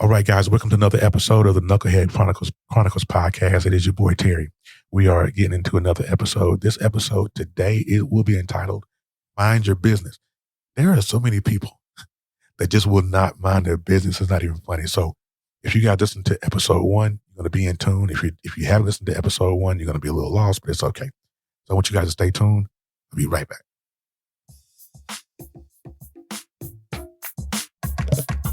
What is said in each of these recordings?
All right, guys, welcome to another episode of the Knucklehead Chronicles Podcast. It is your boy, Terry. We are getting into another episode. This episode today, it will be entitled, Mind Your Business. There are so many people that just will not mind their business. It's not even funny. So if you guys listen to episode 1, you're going to be in tune. If you haven't listened to episode 1, you're going to be a little lost, but it's okay. So I want you guys to stay tuned. I'll be right back.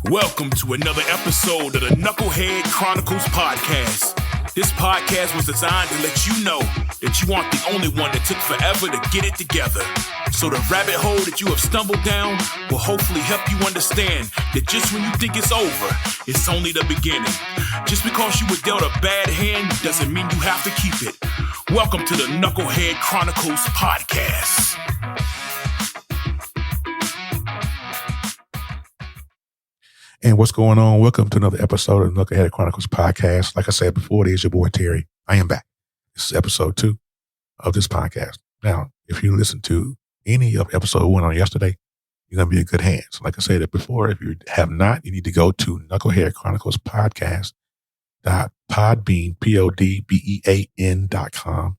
Welcome to another episode of the Knucklehead Chronicles Podcast. This podcast was designed to let you know that you aren't the only one that took forever to get it together. So the rabbit hole that you have stumbled down will hopefully help you understand that just when you think it's over, it's only the beginning. Just because you were dealt a bad hand doesn't mean you have to keep it. Welcome to the Knucklehead Chronicles Podcast. And what's going on? Welcome to another episode of the Knucklehead Chronicles Podcast. Like I said before, it is your boy, Terry. I am back. This is episode 2 of this podcast. Now, if you listen to any of episode 1 on yesterday, you're going to be in good hands. Like I said before, if you have not, you need to go to Knucklehead Chronicles Podcast.podbean.com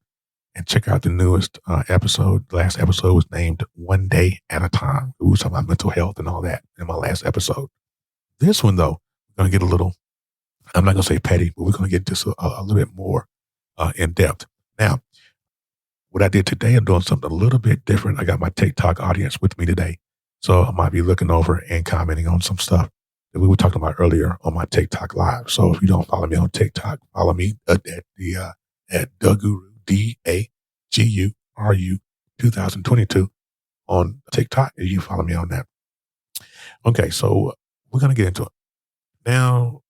and check out the newest episode. The last episode was named One Day at a Time. We were talking about mental health and all that in my last episode. This one, though, we're going to get a little, I'm not going to say petty, but we're going to get just a little bit more in depth. Now, what I did today, I'm doing something a little bit different. I got my TikTok audience with me today. So I might be looking over and commenting on some stuff that we were talking about earlier on my TikTok live. So if you don't follow me on TikTok, follow me at Daguru, DAGURU 2022 on TikTok. And you follow me on that. Okay, so we're going to get into it. Now,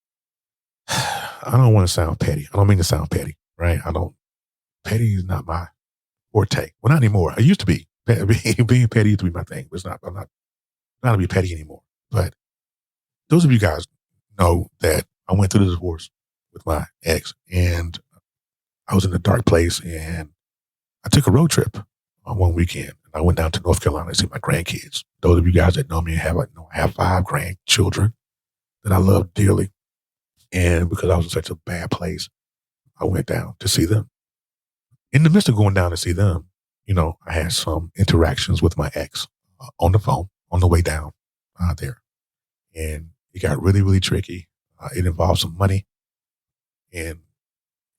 I don't want to sound petty. I don't mean to sound petty, right? Petty is not my forte. Well, not anymore. I used to be. Being petty used to be my thing, but I'm not to be petty anymore. But those of you guys know that I went through the divorce with my ex, and I was in a dark place, and I took a road trip on one weekend. I went down to North Carolina to see my grandkids. Those of you guys that know me, I have 5 grandchildren that I love dearly. And because I was in such a bad place, I went down to see them. In the midst of going down to see them, I had some interactions with my ex on the phone on the way down there. And it got really, really tricky. It involved some money. And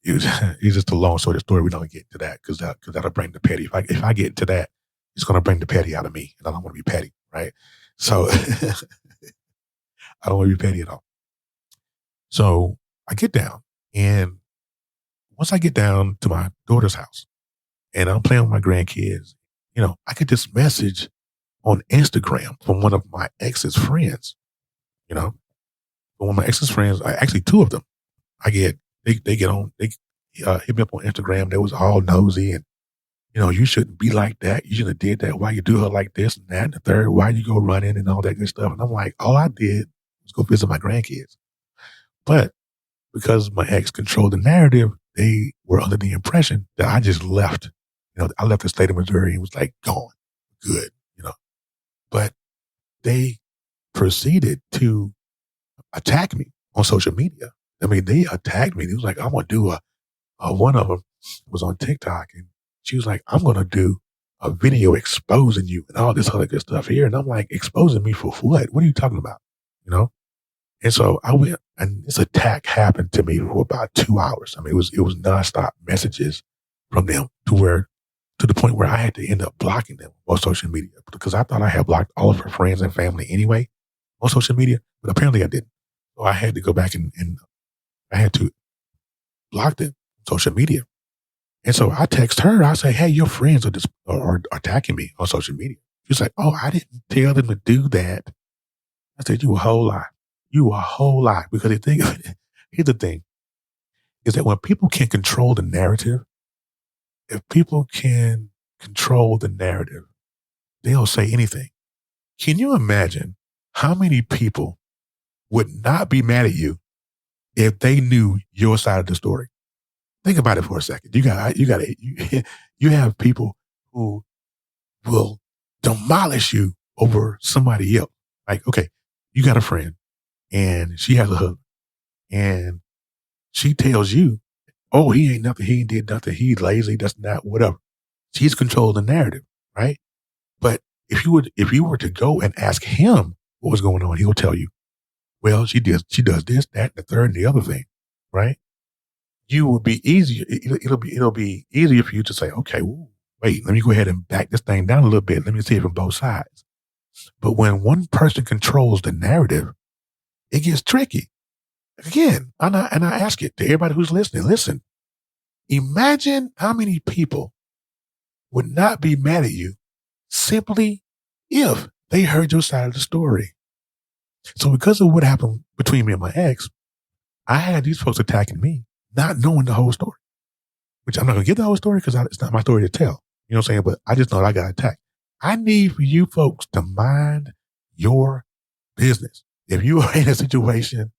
it's just a long story. We don't get into that because that'll bring the petty. If I get into that, it's going to bring the petty out of me, and I don't want to be petty, right? So I don't want to be petty at all. So I get down, and once I get down to my daughter's house, and I'm playing with my grandkids, I get this message on Instagram from one of my ex's friends. From one of my ex's friends, actually 2 of them. They hit me up on Instagram. They was all nosy and, you shouldn't be like that. You shouldn't have did that. Why you do her like this and that and the third? Why you go running and all that good stuff? And I'm like, all I did was go visit my grandkids. But because my ex controlled the narrative, they were under the impression that I just left. I left the state of Missouri and was like, gone, good, But they proceeded to attack me on social media. I mean, they attacked me. It was like, I'm going to do one of them was on TikTok, and she was like, I'm going to do a video exposing you and all this other good stuff here. And I'm like, exposing me for what? What are you talking about? And so I went, and this attack happened to me for about 2 hours. I mean, it was nonstop messages from them to the point where I had to end up blocking them on social media because I thought I had blocked all of her friends and family anyway on social media, but apparently I didn't. So I had to go back and I had to block them on social media. And so I text her. I say, hey, your friends are attacking me on social media. She's like, oh, I didn't tell them to do that. I said, you a whole lie. You a whole lie. Because here's the thing, is that when people can control the narrative, if people can control the narrative, they'll say anything. Can you imagine how many people would not be mad at you if they knew your side of the story? Think about it for a second. You have people who will demolish you over somebody else. Like, okay, you got a friend and she has a husband and she tells you, oh, he ain't nothing, he ain't did nothing, he's lazy, that's not, whatever. She's controlled the narrative, right? But if you were to go and ask him what was going on, he'll tell you, well, she does this, that, the third, and the other thing, right? You will be easier. It'll be easier for you to say, okay, wait, let me go ahead and back this thing down a little bit. Let me see it from both sides. But when one person controls the narrative, it gets tricky. Again, and I ask it to everybody who's listening. Listen, imagine how many people would not be mad at you simply if they heard your side of the story. So because of what happened between me and my ex, I had these folks attacking me, not knowing the whole story, which I'm not going to give the whole story because it's not my story to tell. You know what I'm saying? But I just know I got attacked. I need for you folks to mind your business. If you are in a situation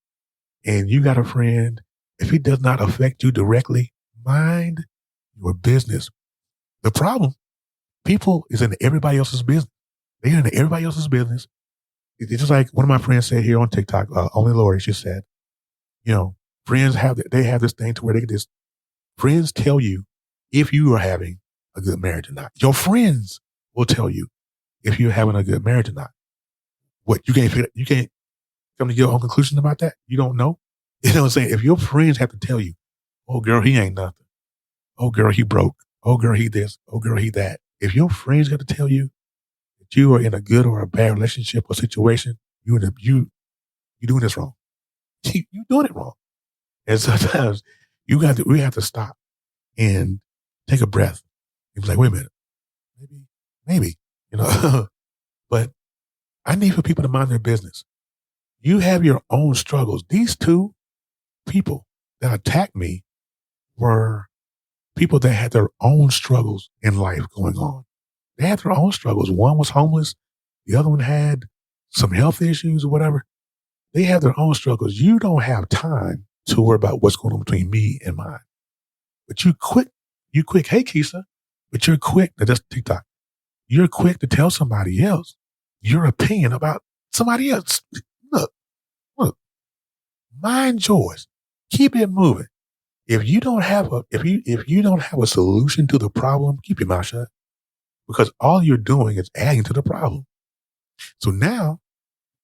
and you got a friend, if it does not affect you directly, mind your business. The problem, people is in everybody else's business. They're in everybody else's business. It's just like one of my friends said here on TikTok, only Lori, she said, you know, friends have this thing to where friends tell you if you are having a good marriage or not. Your friends will tell you if you're having a good marriage or not. What, you can't come to your own conclusion about that? You don't know? You know what I'm saying? If your friends have to tell you, oh girl, he ain't nothing. Oh girl, he broke. Oh girl, he this. Oh girl, he that. If your friends got to tell you that you are in a good or a bad relationship or situation, you doing this wrong. You doing it wrong. And sometimes we have to stop and take a breath. He was like, wait a minute, maybe, you know, but I need for people to mind their business. You have your own struggles. These two people that attacked me were people that had their own struggles in life going on. They had their own struggles. One was homeless. The other one had some health issues or whatever. They have their own struggles. You don't have time to worry about what's going on between me and mine. But you quick, hey Keisha, but you're quick, that's TikTok. You're quick to tell somebody else your opinion about somebody else. Look, mind yours. Keep it moving. If you don't have a solution to the problem, keep your mouth shut. Because all you're doing is adding to the problem. So now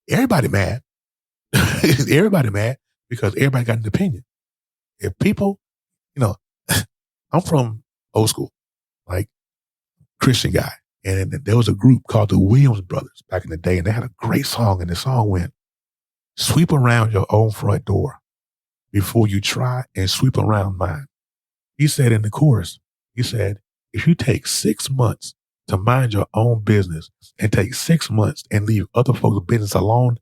everybody mad. Everybody mad because everybody got an opinion. If people, you know, I'm from old school, like Christian guy. And there was a group called the Williams Brothers back in the day, and they had a great song, and the song went, sweep around your own front door before you try and sweep around mine. He said in the chorus, he said, if you take 6 months to mind your own business and take 6 months and leave other folks' business alone,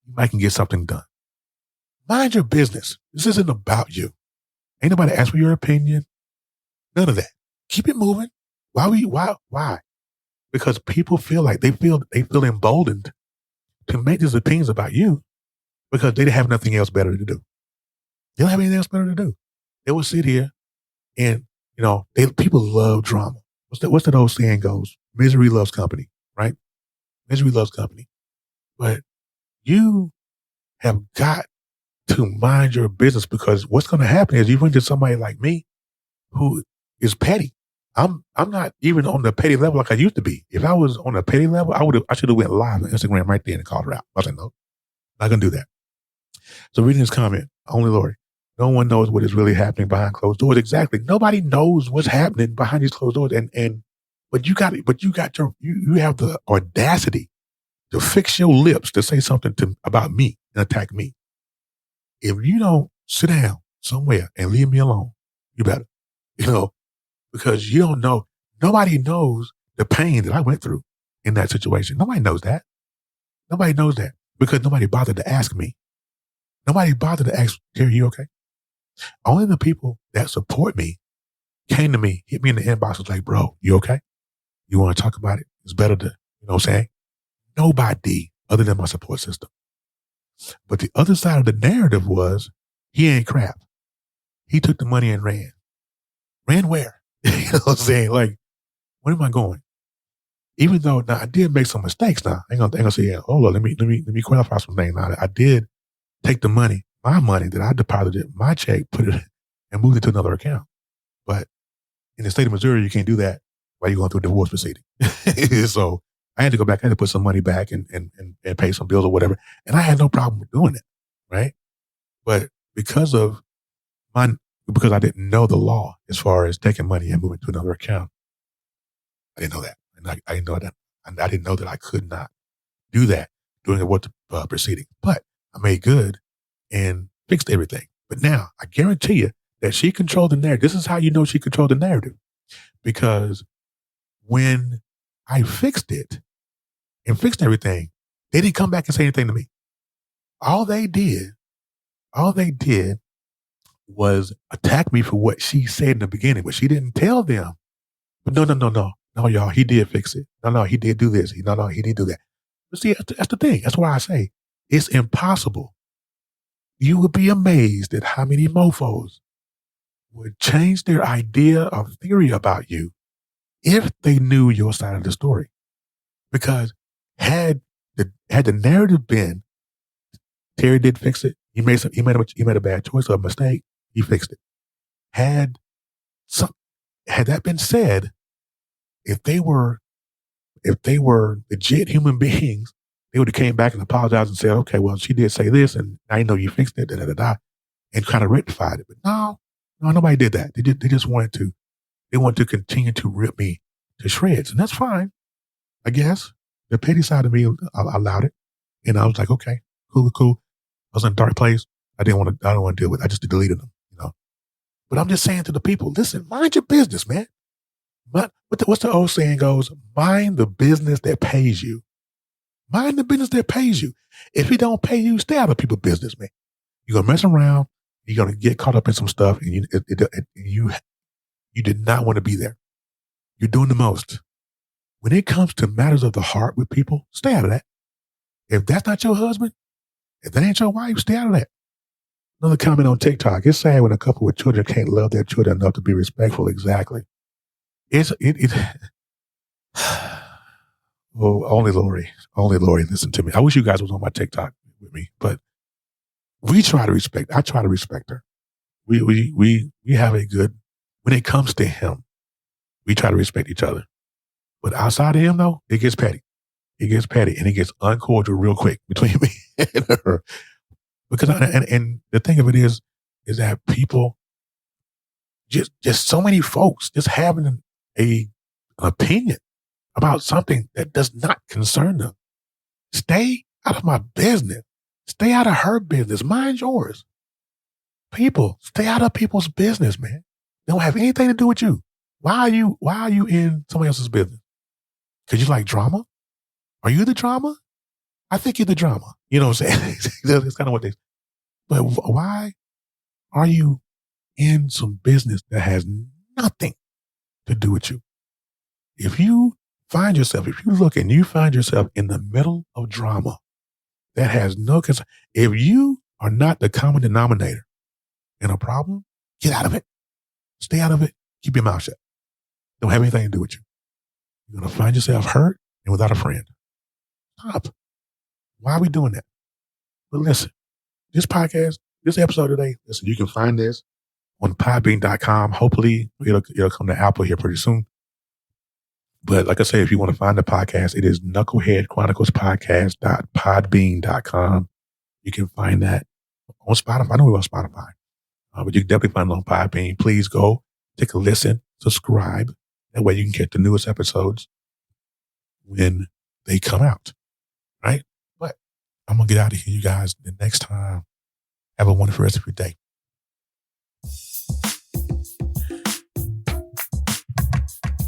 you might can get something done. Mind your business. This isn't about you. Ain't nobody asked for your opinion. None of that. Keep it moving. Why? Because people feel like they feel emboldened to make these opinions about you because they have nothing else better to do. They don't have anything else better to do. They will sit here and, you know, people love drama. What's that old saying goes? Misery loves company, right? Misery loves company. But you have got to mind your business because what's going to happen is you run into somebody like me who is petty. I'm not even on the petty level like I used to be. If I was on a petty level, I should have went live on Instagram right there and called her out. I said, no, not going to do that. So reading this comment, only Lori, no one knows what is really happening behind closed doors. Exactly. Nobody knows what's happening behind these closed doors. But you have the audacity to fix your lips to say something about me and attack me. If you don't sit down somewhere and leave me alone, you better, because you don't know, nobody knows the pain that I went through in that situation. Nobody knows that. Nobody knows that because nobody bothered to ask me. Nobody bothered to ask, Terry, you okay? Only the people that support me came to me, hit me in the inbox, was like, bro, you okay? You want to talk about it? It's better to, you know what I'm saying? Nobody other than my support system. But the other side of the narrative was, he ain't crap. He took the money and ran. Ran where? You know what I'm saying? Like, where am I going? Even though now I did make some mistakes now. I ain't gonna say, hold on, let me qualify some things now. I did take the money, my money that I deposited, my check, put it and moved it to another account. But in the state of Missouri, you can't do that while you're going through a divorce proceeding. So I had to go back. I had to put some money back and pay some bills or whatever. And I had no problem with doing it, right? But because I didn't know the law as far as taking money and moving to another account, I didn't know that. And I didn't know that. And I didn't know that I could not do that during the divorce proceeding. But I made good and fixed everything. But now I guarantee you that she controlled the narrative. This is how you know she controlled the narrative. Because when I fixed it and fixed everything, they didn't come back and say anything to me. All they did was attack me for what she said in the beginning, but she didn't tell them. But no, y'all, he did fix it. No, he did do this. No, he did do that. But see, that's the thing. That's why I say it's impossible. You would be amazed at how many mofos would change their idea or theory about you if they knew your side of the story. Because had the narrative been Terry did fix it, he made a bad choice or a mistake, he fixed it. Had that been said, if they were legit human beings, they would have came back and apologized and said, okay, well, she did say this, and I know you fixed it, and kind of rectified it. But no, nobody did that. They just wanted to continue to rip me to shreds, and that's fine, I guess. The petty side of me allowed it, and I was like, okay, cool. I was in a dark place. I don't want to deal with it. I just deleted them, But I'm just saying to the people, listen, mind your business, man. What's the old saying goes? Mind the business that pays you. Mind the business that pays you. If it don't pay you, stay out of people's business, man. You're going to mess around. You're going to get caught up in some stuff, and you did not want to be there. You're doing the most. When it comes to matters of the heart with people, stay out of that. If that's not your husband, if that ain't your wife, stay out of that. Another comment on TikTok. It's sad when a couple with children can't love their children enough to be respectful. Exactly. Oh, only Lori, listen to me. I wish you guys was on my TikTok with me, but I try to respect her. We have a good, when it comes to him, we try to respect each other. But outside of him though, it gets petty. And it gets uncordial real quick between me and her. Because, and the thing of it is that people, just so many folks just having an opinion about something that does not concern them. Stay out of my business. Stay out of her business. Mind yours. People, stay out of people's business, man. They don't have anything to do with you. Why are you in somebody else's business? Because you like drama? Are you the drama? I think you're the drama. You know what I'm saying? That's kind of what they say. But why are you in some business that has nothing to do with you? If you look and you find yourself in the middle of drama that has no concern, if you are not the common denominator in a problem, get out of it. Stay out of it. Keep your mouth shut. Don't have anything to do with you. You're going to find yourself hurt and without a friend. Stop. Why are we doing that? But listen, this podcast, this episode today, listen, you can find this on podbean.com. Hopefully it'll come to Apple here pretty soon. But like I say, if you want to find the podcast, it is Knucklehead Chronicles Podcast.podbean.com. You can find that on Spotify. I know we're on Spotify, but you can definitely find it on Podbean. Please go take a listen, subscribe. That way you can get the newest episodes when they come out, right? But I'm going to get out of here, you guys. The next time, have a wonderful rest of your day.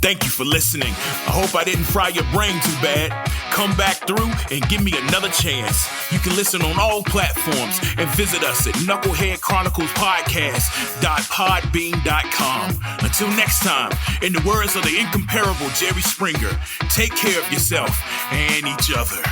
Thank you for listening. I hope I didn't fry your brain too bad. Come back through and give me another chance. You can listen on all platforms and visit us at Knucklehead Chronicles Podcast.podbean.com. Until next time, in the words of the incomparable Jerry Springer, take care of yourself and each other.